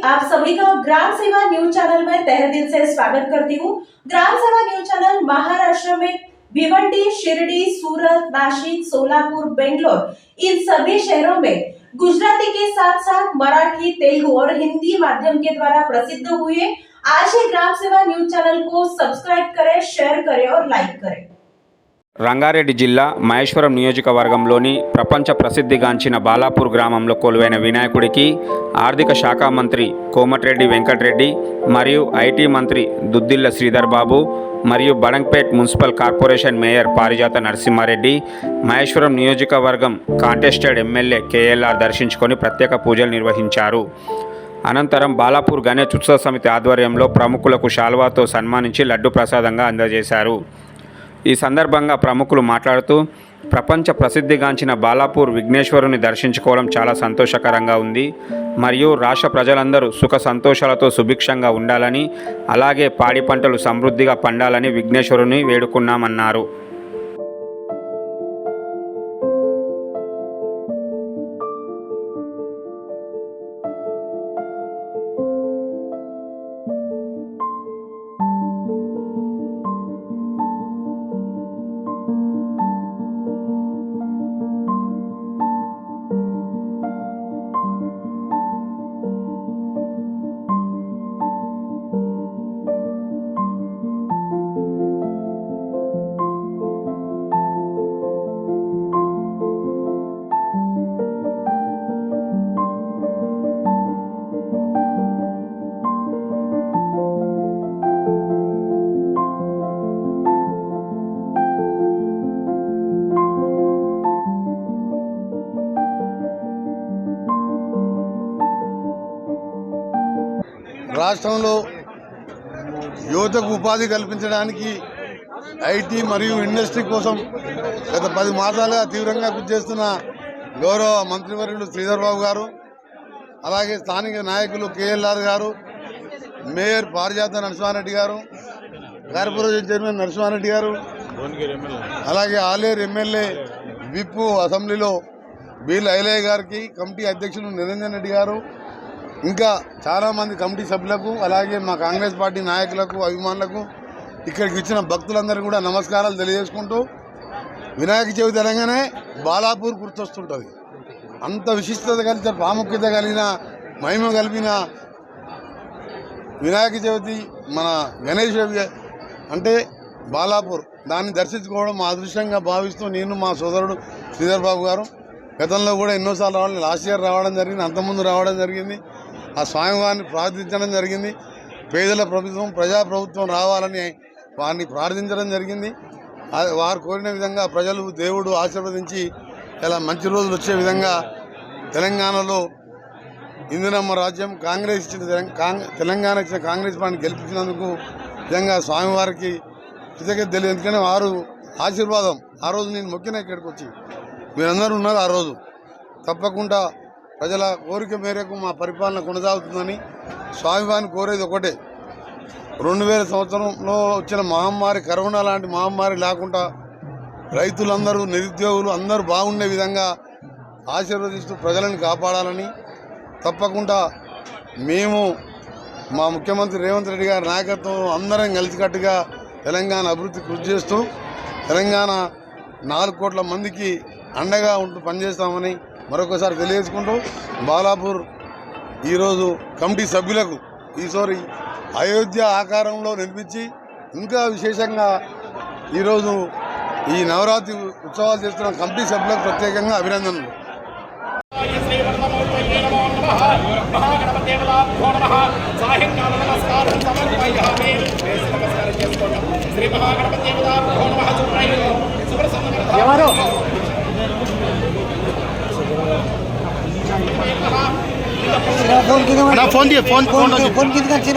आप सभी का ग्राम सेवा न्यूज चैनल में तहे दिल से स्वागत करती हूँ। ग्राम सेवा न्यूज चैनल महाराष्ट्र में भिवंडी, शिरडी, सूरत, नासिक, सोलापुर, बेंगलोर इन सभी शहरों में गुजराती के साथ साथ मराठी, तेलुगु और हिंदी माध्यम के द्वारा प्रसिद्ध हुए। आज ही ग्राम सेवा न्यूज चैनल को सब्सक्राइब करें, शेयर करें और लाइक करें। రంగారెడ్డి జిల్లా మహేశ్వరం నియోజకవర్గంలోని ప్రపంచ ప్రసిద్ధిగాంచిన బాలాపూర్ గ్రామంలో కొలువైన వినాయకుడికి ఆర్థిక శాఖ మంత్రి కోమటిరెడ్డి వెంకటరెడ్డి మరియు ఐటీ మంత్రి దుద్దిల్ల శ్రీధర్ బాబు మరియు బడంగ్పేట్ మున్సిపల్ కార్పొరేషన్ మేయర్ పారిజాత నరసింహారెడ్డి మహేశ్వరం నియోజకవర్గం కాంటెస్టెడ్ ఎమ్మెల్యే కేఎల్ఆర్ దర్శించుకొని ప్రత్యేక పూజలు నిర్వహించారు. అనంతరం బాలాపూర్ గణేష్ ఉత్సవ సమితి ఆధ్వర్యంలో ప్రముఖులకు శాల్వాతో సన్మానించి లడ్డు ప్రసాదంగా అందజేశారు. ఈ సందర్భంగా ప్రముఖులు మాట్లాడుతూ ప్రపంచ ప్రసిద్ధిగాంచిన బాలాపూర్ విఘ్నేశ్వరుని దర్శించుకోవడం చాలా సంతోషకరంగా ఉంది మరియు రాష్ట్ర ప్రజలందరూ సుఖ సంతోషాలతో సుభిక్షంగా ఉండాలని, అలాగే పాడి పంటలు సమృద్ధిగా పండాలని విఘ్నేశ్వరుని వేడుకున్నామన్నారు. రాష్ట్రంలో యువతకు ఉపాధి కల్పించడానికి ఐటీ మరియు ఇండస్ట్రీ కోసం గత 10 మాసాలుగా తీవ్రంగా కృషి చేస్తున్న గౌరవ మంత్రివర్యులు శ్రీధర్ బాబు గారు, అలాగే స్థానిక నాయకులు కేఎల్ఆర్ గారు, మేయర్ పారిజాత నరసింహారెడ్డి గారు, కార్పొరేషన్ చైర్మన్ నరసింహారెడ్డి గారు, అలాగే ఆలేరు ఎమ్మెల్యే విప్ అసెంబ్లీలో బీల్ ఐలయ్య గారికి, కమిటీ అధ్యక్షులు నిరంజన్ రెడ్డి గారు, ఇంకా చాలామంది కమిటీ సభ్యులకు, అలాగే మా కాంగ్రెస్ పార్టీ నాయకులకు, అభిమానులకు, ఇక్కడికి వచ్చిన భక్తులందరికీ కూడా నమస్కారాలు తెలియజేసుకుంటూ, వినాయక చవితి అనగానే బాలాపూర్ గుర్తొస్తుంటుంది. అంత విశిష్టత కలిగిన, ప్రాముఖ్యత కలిగిన, మహిమ కలిపిన వినాయక చవితి మన గణేష్ అంటే బాలాపూర్, దాన్ని దర్శించుకోవడం మా అదృష్టంగా భావిస్తూ నేను మా సోదరుడు శ్రీధర్ బాబు గారు గతంలో కూడా ఎన్నోసార్లు రావడం, లాస్ట్ ఇయర్ రావడం జరిగింది, అంతకుముందు రావడం జరిగింది. ఆ స్వామివారిని ప్రార్థించడం జరిగింది. పేదల ప్రభుత్వం, ప్రజాప్రభుత్వం రావాలని వారిని ప్రార్థించడం జరిగింది. వారు కోరిన విధంగా ప్రజలు, దేవుడు ఆశీర్వదించి ఇలా మంచి రోజులు వచ్చే విధంగా తెలంగాణలో ఇందిరమ్మ రాజ్యం, కాంగ్రెస్ ఇచ్చిన తెలంగాణ ఇచ్చిన కాంగ్రెస్ పార్టీని గెలిపించినందుకు నిజంగా స్వామివారికి కృతజ్ఞత తెలియదు. ఎందుకంటే వారు ఆశీర్వాదం, ఆ రోజు నేను మొక్కిన ఇక్కడికి వచ్చి మీరందరూ ఉన్నారు. ఆ రోజు తప్పకుండా ప్రజల కోరిక మేరకు మా పరిపాలన కొనసాగుతుందని స్వామివారిని కోరేది ఒకటే, 2000 సంవత్సరంలో వచ్చిన మహమ్మారి, కరోనా లాంటి మహమ్మారి లేకుండా రైతులందరూ, నిరుద్యోగులు అందరూ బాగుండే విధంగా ఆశీర్వదిస్తూ ప్రజలను కాపాడాలని, తప్పకుండా మేము మా ముఖ్యమంత్రి రేవంత్ రెడ్డి గారి నాయకత్వం అందరం కలిసికట్టుగా తెలంగాణ అభివృద్ధి కృషి చేస్తూ తెలంగాణ 4 కోట్ల మందికి అండగా ఉంటూ పనిచేస్తామని మరొకసారి తెలియజేసుకుంటూ, బాలాపూర్ ఈరోజు కమిటీ సభ్యులకు ఈసారి అయోధ్య ఆకారంలో నిర్మించి ఇంకా విశేషంగా ఈరోజు ఈ నవరాత్రి ఉత్సవాలు చేస్తున్న కమిటీ సభ్యులకు ప్రత్యేకంగా అభినందనలు. फोन दिए फोन कितना अच्छी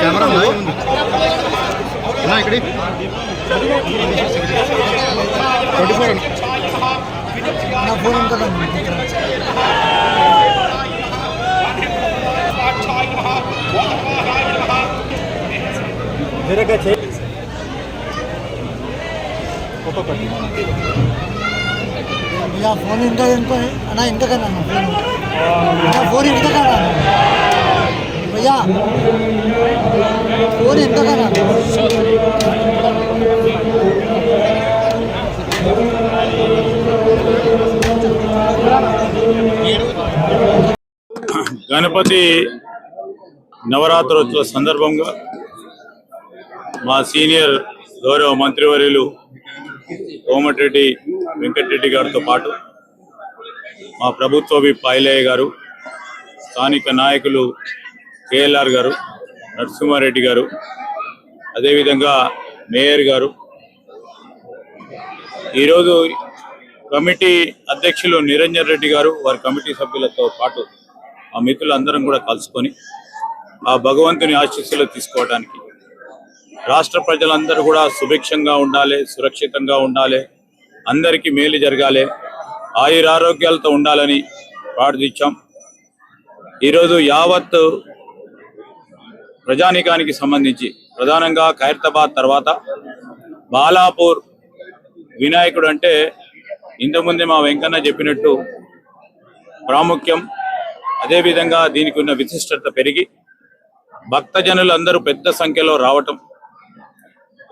कैमरा इकड़ी 24 ना फोन फोन इंत अना इंतकना फोन फोन ఎంత కదా भैया फोन ఎంత కదా గణపతి నవరాత్రోత్సవ సందర్భంగా మా సీనియర్ గౌరవ మంత్రివర్యులు కోమటిరెడ్డి వెంకటరెడ్డి గారితో పాటు మా ప్రభుత్వ విప్ ఐలయ్య గారు, స్థానిక నాయకులు కేఎల్ఆర్ గారు, నరసింహారెడ్డి గారు, అదేవిధంగా మేయర్ గారు, ఈరోజు కమిటీ అధ్యక్షులు నిరంజన్ రెడ్డి గారు, వారి కమిటీ సభ్యులతో పాటు ఆ మిత్రులందరం కూడా కలుసుకొని ఆ భగవంతుని ఆశీస్సులు తీసుకోవడానికి, రాష్ట్ర ప్రజలందరూ కూడా సుభిక్షంగా ఉండాలి, సురక్షితంగా ఉండాలి, అందరికీ మేలు జరగాలి, ఆయురారోగ్యాలతో ఉండాలని ప్రార్థించాం. ఈరోజు యావత్ ప్రజానీకానికి సంబంధించి ప్రధానంగా ఖైరతాబాద్ తర్వాత బాలాపూర్ వినాయకుడు అంటే ఇంతకుముందే మా వెంకన్న చెప్పినట్టు ప్రాముఖ్యం. అదేవిధంగా దీనికి ఉన్న విశిష్టత పెరిగి భక్తజనులు అందరూ పెద్ద సంఖ్యలో రావటం,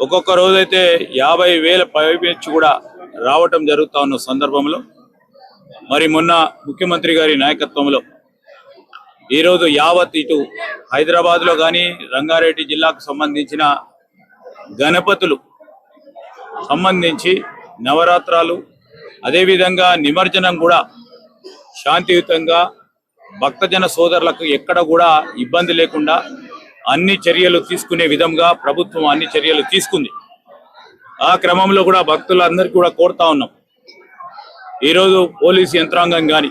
ఒక్కొక్క రోజైతే 50,000 పైపెచ్చు కూడా రావటం జరుగుతూ ఉన్న సందర్భంలో మరి మొన్న ముఖ్యమంత్రి గారి నాయకత్వంలో ఈరోజు యావత్ ఇటు హైదరాబాద్లో కానీ రంగారెడ్డి జిల్లాకు సంబంధించిన గణపతులు సంబంధించి నవరాత్రాలు, అదేవిధంగా నిమజ్జనం కూడా శాంతియుతంగా భక్తజన సోదరులకు ఎక్కడ కూడా ఇబ్బంది లేకుండా అన్ని చర్యలు తీసుకునే విధంగా ప్రభుత్వం అన్ని చర్యలు తీసుకుంది. ఆ క్రమంలో కూడా భక్తులందరికీ కూడా కోరుతా ఉన్నాం, ఈరోజు పోలీసు యంత్రాంగం కానీ,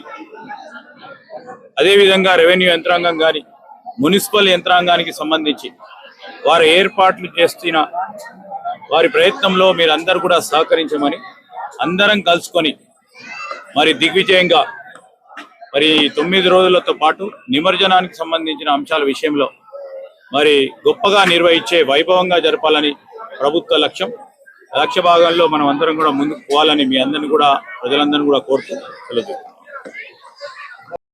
అదేవిధంగా రెవెన్యూ యంత్రాంగం కానీ, మున్సిపల్ యంత్రాంగానికి సంబంధించి వారు ఏర్పాట్లు చేస్తున్న వారి ప్రయత్నంలో మీరందరూ కూడా సహకరించమని అందరం కలుసుకొని మరి దిగ్విజయంగా మరి 9 రోజులతో పాటు నిమజ్జనానికి సంబంధించిన అంశాల విషయంలో మరి గొప్పగా నిర్వహించే వైభవంగా జరపాలని ప్రభుత్వ లక్ష్య భాగంలో మనం అందరం కూడా ముందుకు పోవాలని మీ అందరిని కూడా ప్రజలందరినీ కూడా కోరుతూ సెలవు.